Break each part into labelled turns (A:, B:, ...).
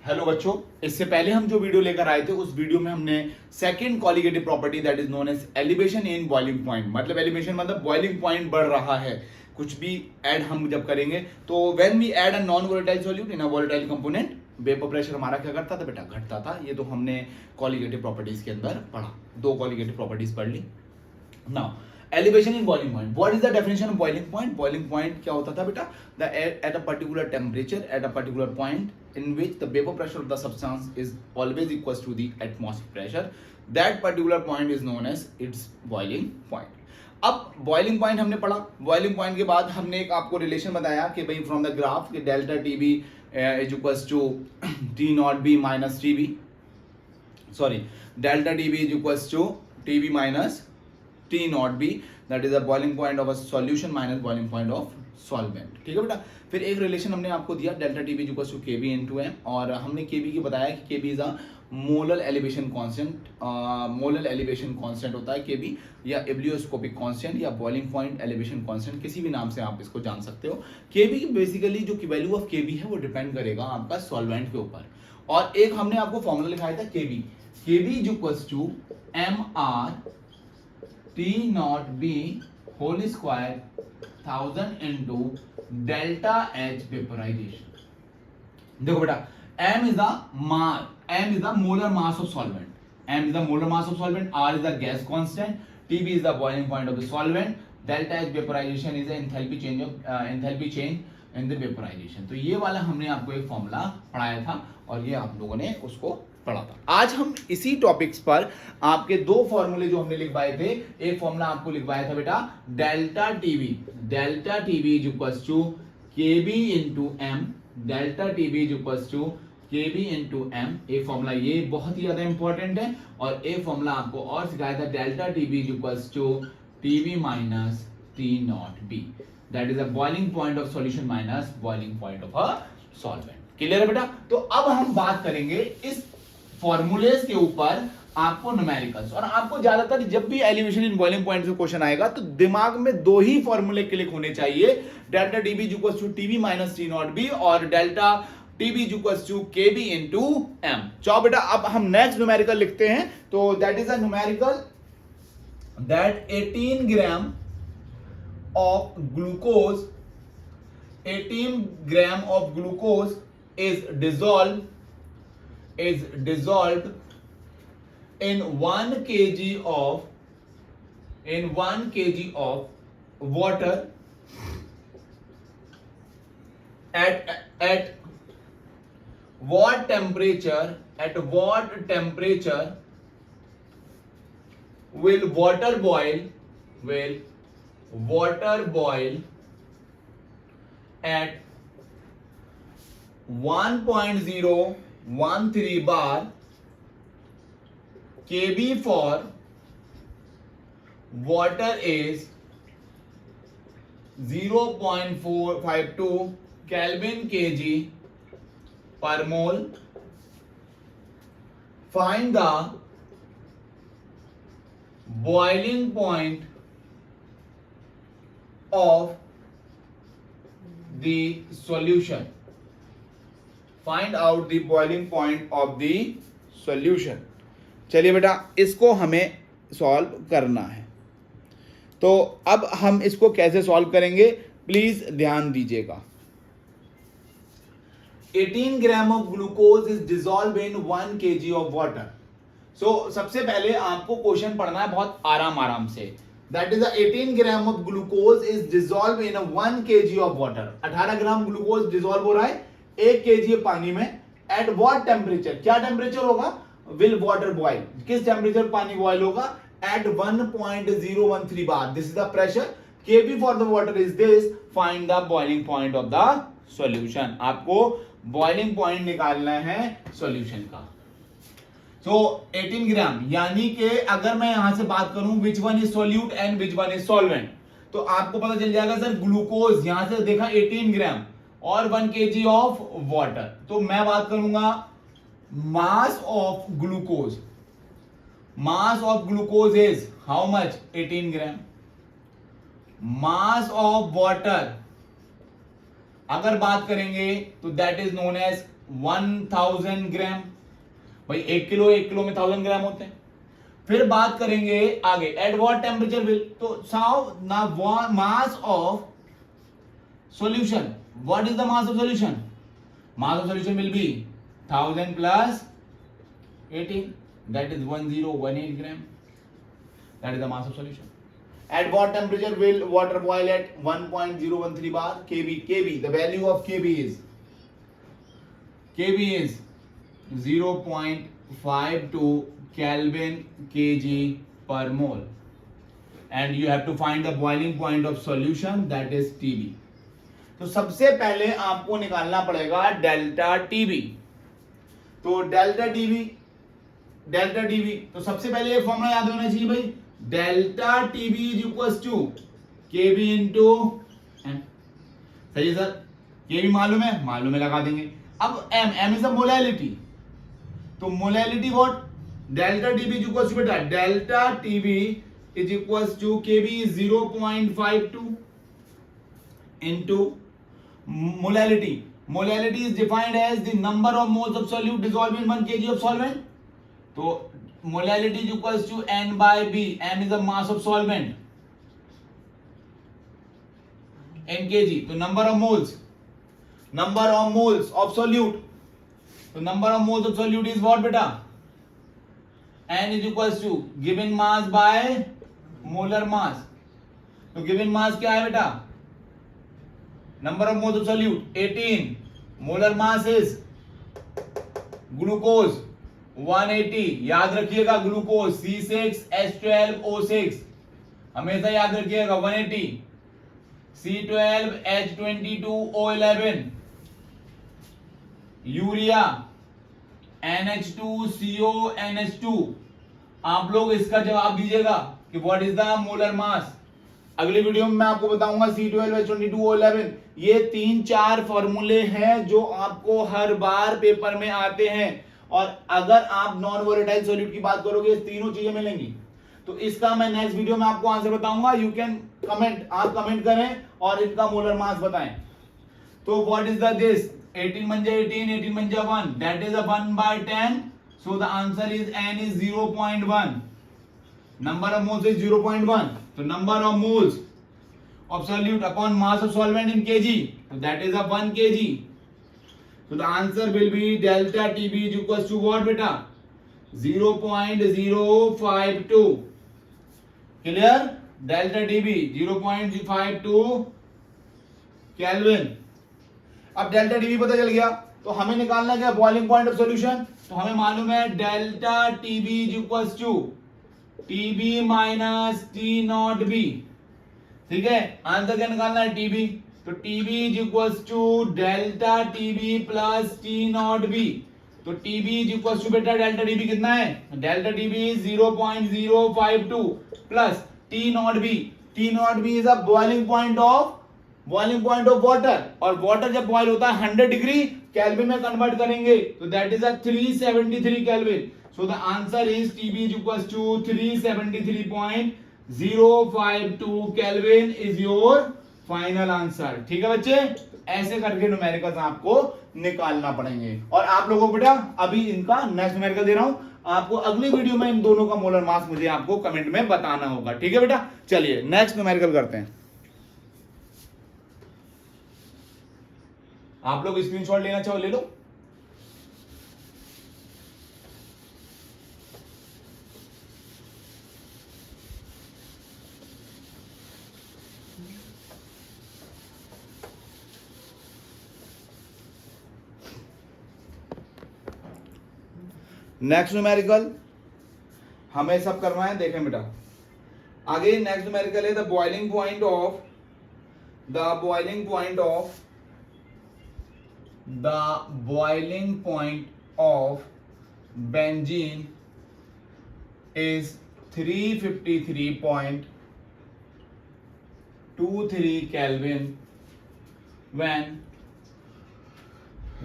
A: Hello बच्चों, इससे पहले हम जो वीडियो लेकर आए थे उस वीडियो में हमने second colligative property that is known as elevation in boiling point, मतलब एलिवेशन मतलब बॉइलिंग पॉइंट बढ़ रहा है, कुछ भी ऐड हम जब करेंगे तो when we add a non volatile solute in a volatile component vapour pressure हमारा क्या करता था बेटा, घटता था। ये तो हमने कॉलिगेटिव प्रॉपर्टीज के अंदर पढ़ा, दो कॉलिगेटिव प्रॉपर्टीज पढ़ ली। Now elevation in boiling point, what is the definition of boiling point? Boiling point क्या होता था बेटा, the air at a particular temperature at a particular point in which the vapor pressure of the substance is always equals to the atmospheric pressure, that particular point is known as its boiling point. अब boiling point हमने पढ़ा, boiling point के बाद हमने एक आपको relation बताया कि भाई फ्रॉम द ग्राफ कि delta T B is equals to T not B minus T B, sorry delta T B is equals to T B minus T not B, that is the boiling point of a solution minus boiling point of solvent. ठीक है बेटा। फिर एक relation हमने आपको दिया delta T B equals to K B into M, और हमने के बी की बताया कि K B is a molar elevation constant. Molar elevation constant होता है के बी, या एब्लियोस्कोपिक कांस्टेंट या बॉइलिंग पॉइंट एलिवेशन कांस्टेंट, किसी भी नाम से आप इसको जान सकते हो। के बी बेसिकली जो वैल्यू ऑफ के बी है वो डिपेंड करेगा आपका सॉल्वेंट के ऊपर। और एक हमने आपको फॉर्मूला लिखाया था K B equals to M R T naught B whole square 1000 into delta H vaporization. देखो बेटा, M is the molar mass of solvent. M is the molar mass of solvent. R is the gas constant. TB is the boiling point of the solvent. Delta H vaporization is the enthalpy change in the vaporization. तो ये वाला हमने आपको एक formula पढ़ाया था और ये आप लोगों ने उसको पढ़ा था। आज हम इसी टॉपिक्स पर आपके दो फॉर्मूले जो हमने लिखवाए थे, एक फॉर्मूला आपको लिखवाया था बेटा delta TB is equals to KB into M, delta TB is equals to KB into M. एक फॉर्मूला ये बहुत ही ज्यादा इंपॉर्टेंट है, और एक फॉर्मूला आपको और सिखाया था delta TB is equals to TB minus T not B, that is a boiling point of solution minus boiling point of a solvent. Clear है बेटा? तो अब हम बात करेंगे इस फॉर्मूलेस के ऊपर आपको न्यूमेरिकल्स, और आपको ज्यादातर जब भी एलिवेशन इन बॉइलिंग पॉइंट से क्वेश्चन आएगा तो दिमाग में दो ही फॉर्मूले क्लिक होने चाहिए, delta TB equals to TB minus T not B और delta TB equals to KB into M. चलो बेटा, अब हम नेक्स्ट न्यूमेरिकल लिखते हैं। तो that is a numerical that 18 gram of glucose 18 gram of glucose is dissolved in 1 kg of water at what temperature will water boil at 1.013 bar kb for water is 0.452 Kelvin kg per mole. Find the boiling point of the solution. Find out the boiling point of the solution. चलिए बेटा, इसको हमें solve करना है। तो अब हम इसको कैसे सॉल्व करेंगे, प्लीज ध्यान दीजिएगा। 18 gram of glucose is dissolve in 1 kg of water. So सबसे पहले आपको क्वेश्चन पढ़ना है बहुत आराम से। That is 18 gram of glucose is dissolve in 1 kg of water. 18 gram glucose dissolve हो रहा है 1 kg पानी में। एट व्हाट टेम्परेचर, क्या टेम्परेचर होगा, विल वाटर बॉइल, किस टेम्परेचर पानी बॉइल होगा, at 1.013 bar, this is the pressure, KB for the water is this, find the boiling point of the solution. आपको बॉइलिंग पॉइंट निकालना है सॉल्यूशन का। सो 18 ग्राम, यानी कि अगर मैं यहां से बात करूं which one is solute and which one is solvent, तो आपको पता चल जाएगा सर ग्लूकोज यहां से देखा 18 ग्राम और 1 kg ऑफ वाटर, तो मैं बात करूंगा mass of glucose. Mass of glucose is how much, 18 gram. Mass of water अगर बात करेंगे तो दैट इज नोन एज 1000 ग्राम। भाई 1 किलो में 1000 ग्राम होते हैं। फिर बात करेंगे आगे, एट व्हाट टेम्परेचर विल, तो साउ ना mass of solution, what is the mass of solution? Mass of solution will be 1000 plus 18, that is 1018 gram. That is the mass of solution. At what temperature will water boil at 1.013 bar kb? The value of kb is 0.52 Kelvin kg per mole, and you have to find the boiling point of solution, that is TB. तो सबसे पहले आपको निकालना पड़ेगा delta TB. तो delta TB, तो सबसे पहले ये फॉर्मूला याद होना चाहिए भाई, delta TB is equal to KB into M. सही है सर, केबी मालूम है लगा देंगे। अब एम इज द मोलैलिटी, तो molality what, delta TB is equal to, बेटा delta TB is equal to KB is 0.52 into molality is defined as the number of moles of solute dissolve in 1 kg of solvent. तो molality is equals to N by B, M is the mass of solvent in kg। तो number of moles of solute, तो number of moles of solute is what बेटा, N is equals to given mass by molar mass। तो given mass क्या है बेटा, number of moles of solute 18, molar mass is glucose 180, याद रखिएगा glucose C6H12O6, हमेशा याद रखिएगा 180, C12H22O11, यूरिया NH2CONH2। आप लोग इसका जवाब दीजिएगा कि what is the molar mass. अगली वीडियो में मैं आपको बताऊंगा C12H22O11। ये 3-4 फॉर्मूले हैं जो आपको हर बार पेपर में आते हैं, और अगर आप नॉन वोलेटाइल सॉल्यूट की बात करोगे तीनों चीजें मिलेंगी। तो इसका मैं नेक्स्ट वीडियो में आपको आंसर बताऊंगा। यू कैन कमेंट, आप कमेंट करें और इनका मोलर मास बताएं। तो व्हाट इज द दिस, 18 बन जाए 18 बन जाए 1, that is 1/10, so the answer is n is 0.1, number of moles is 0.1, तो number of moles of solute upon mass of solvent in kg, तो that is 1 kg। So the answer will be delta TB is equals to what बेटा, 0.052। Clear? Delta TB 0.52 Kelvin। अब delta TB पता चल गया, तो हमें निकालना क्या, बॉइलिंग पॉइंट ऑफ सॉल्यूशन। तो हमें मालूम है delta TB is equals to TB minus T not B. ठीक है, आंसर क्या निकालना है, टीबी। तो TB is equals to delta TB plus T not B. तो टीबी इज इक्वल्स टू बेटा डेल्टा टीबी कितना है, delta TB is 0.052 plus T not B. T not B is a boiling point of water, और water जब boil होता है 100 degree kelvin में convert करेंगे, तो that is a 373 kelvin. So the answer is TB is equals to 373.052 kelvin is your final answer. ठीक है बच्चे, ऐसे करके न्यूमेरिकल्स आपको निकालना पड़ेंगे। और आप लोगों को बेटा अभी इनका नेक्स्ट न्यूमेरिकल दे रहा हूं, आपको अगली वीडियो में इन दोनों का मोलर मास मुझे आपको कमेंट में बताना होगा। ठीक है बेटा, चलिए नेक्स्ट न्यूमेरिकल करते हैं। आप लोग स्क्रीनशॉट लेना चाहो ले लो। नेक्स्ट न्यूमेरिकल हमें सब करना है, देखें बेटा आगे नेक्स्ट न्यूमेरिकल है the boiling point of benzene is 353.23 Kelvin when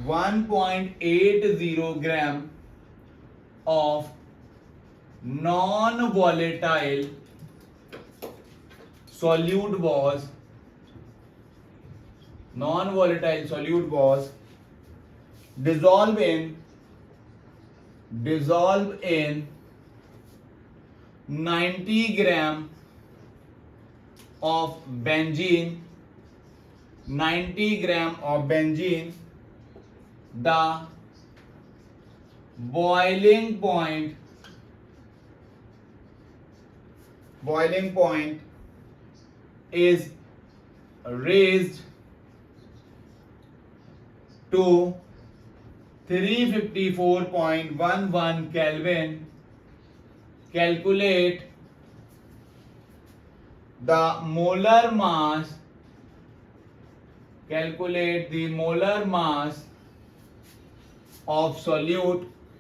A: 1.80 gram of non-volatile solute was dissolve in 90 gram of benzene, 90 gram of benzene, the boiling point is raised to 354.11 Kelvin. Calculate the molar mass. Calculate the molar mass of solute